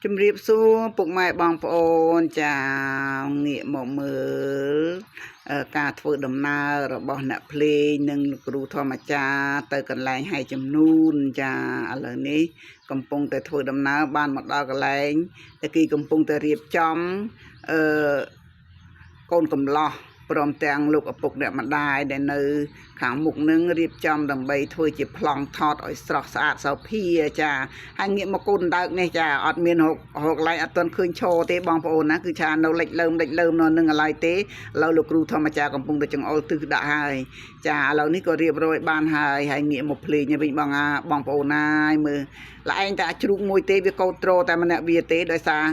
ជំរាបសួរពុកម៉ែបងប្អូនចាងាកមកមើលការធ្វើដំណើររបស់អ្នកភ្លេងនិងលោកគ្រូធម្មចារ្យទៅកន្លែងហែចំនួនចាឥឡូវនេះកំពុងតែធ្វើដំណើរបានមកដល់កន្លែងតែគេកំពុងតែរៀបចំកូនកំឡោះព្រមទាំងលោកឪពុកអ្នកម្ដាយដែលនៅខាងមុខនឹងរៀបចំដើម្បីធ្វើជាប្លង់ថតឲ្យស្រស់ស្អាតសោភាចាហើយងាកមកកូនដើកនេះចាអត់មានហកឡៃអត់ទាន់ឃើញឈរទេបងប្អូនណាគឺថានៅលិចលើមនៅនឹងឡើយទេឥឡូវលោកគ្រូធម្មចារ្យកំពុងតែចង្អុលទិសដាក់ហើយចាឥឡូវនេះក៏រៀបរយបានហើយងាកមកភ្លេងវិញបងប្អូនណាមើលល្អឯងតែជ្រូកមួយទេវាកោតត្រតែម្នាក់វាទេដោយសារ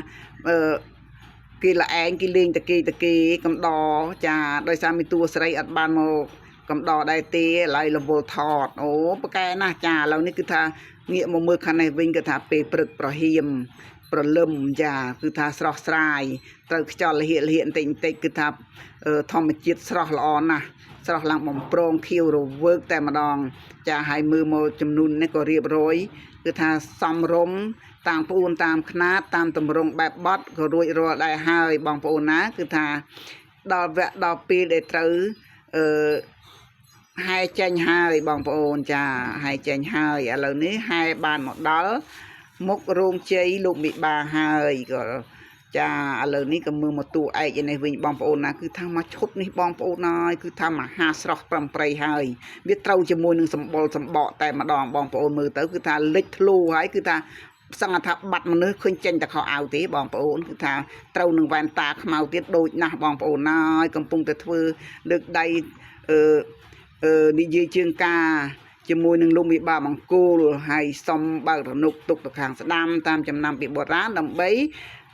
គេละឯងគេលេងតគេកំដរចាដោយសារមានតួស្រីអត់បានមកកំដរដែរទេឥឡូវរវល់ថតអូប្រកែណាស់ចាឥឡូវនេះគឺថាងាកមកមើលខាងនេះវិញគឺថាពេលព្រឹកប្រហៀមប្រលឹមចាគឺថាស្រស់ស្រាយត្រូវខ្យល់លហៀកបន្តិចគឺថាធម្មជាតិស្រស់ល្អណាស់ស្រស់ឡើងបំប្រងខៀវរវើកតែម្ដងចាហើយមើលមកចំនួននេះក៏រៀបរយគឺថាសំរុំតាមប្អូនតាមຂ្នាតតាមតម្រង់បែបបត់ក៏រួចរាល់ដែរហើយបងប្អូនណាគឺថាដល់វគ្គដល់ពេលដែលត្រូវហែចេញហើយបងប្អូនចាហែចេញហើយឥឡូវនេះហែបានមកដល់មុខរោងជ័យលោកមេបាហើយក៏ចាឥឡូវនេះក៏មើលមកតួឯកឯនេះវិញបងប្អូនណាគឺថាមកឈុតនេះបងប្អូនហើយគឺថាមហាស្រស់ប្រំប្រៃហើយវាត្រូវជាមួយនឹងសម្បុរសម្បកតែម្ដងបងប្អូនមើលទៅគឺថាលិចធ្លូហើយគឺថាសង្ឃថាបាត់មនុស្សឃើញចេញតែខោអាវទេបងប្អូនគឺថាត្រូវនឹងវ៉ែនតាខ្មៅទៀតដូចណាស់បងប្អូនណាហើយកំពុងតែធ្វើលើកដៃនិយាយជើងការជាមួយនឹងលោកមេបាបង្គោលហើយសុំបើករនុកទុកទៅខាងស្ដាំតាមចំណាំពីបុរាណដើម្បី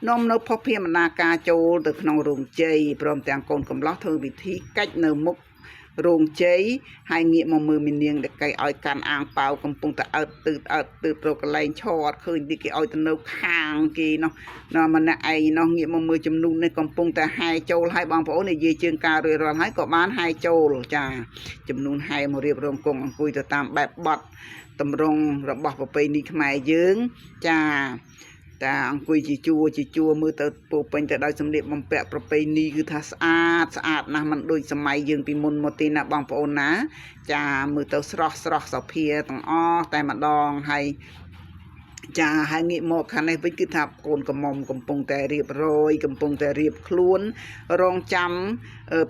នាំនៅផុសភាមនាការចូលទៅក្នុងរោងជ័យព្រមទាំងកូនកំឡោះធ្វើពិធីកាច់នៅមុខរោងជ័យហើយងាកមកមើលមីនាងដែលគេឲ្យកាន់អាងប៉ាវកំពុងតែអើតទឺប្រកន្លែងឈរអត់ឃើញទីគេឲ្យទៅនៅខាងគេនោះម្នាក់ឯងនោះងាកមកមើលចំនួននេះកំពុងតែហែចូលហើយបងប្អូននិយាយជើងការរួចរាល់ហើយក៏បានហែចូលចាចំនួនហែមករៀបរងគង់អង្គុយទៅតាមបែបបត់តម្រង់របស់ប្រពៃណីខ្មែរយើងចាអង្គុយជាជួរមើលទៅពោពេញទៅដោយសម្លៀកបំពាក់ប្រពៃណីគឺថាស្អាតណាស់មិនដូចសម័យយើងពីមុនមកទេណាបងប្អូនណាចាមើលទៅស្រស់សោភាទាំងអស់តែម្ដងហើយចាហើយងាកមកខាងនេះវិញគឺថាកូនកំមុំកំពុងតែរៀបរយកំពុងតែរៀបខ្លួនរងចាំ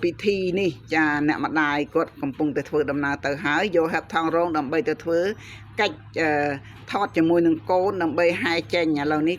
ពិធីនេះចាអ្នកម្ដាយគាត់កំពុងតែធ្វើដំណើរទៅហើយយកហាប់ថងរងដើម្បីទៅធ្វើកិច្ចថតជាមួយនឹងកូនដើម្បីហែចេញឥឡូវនេះ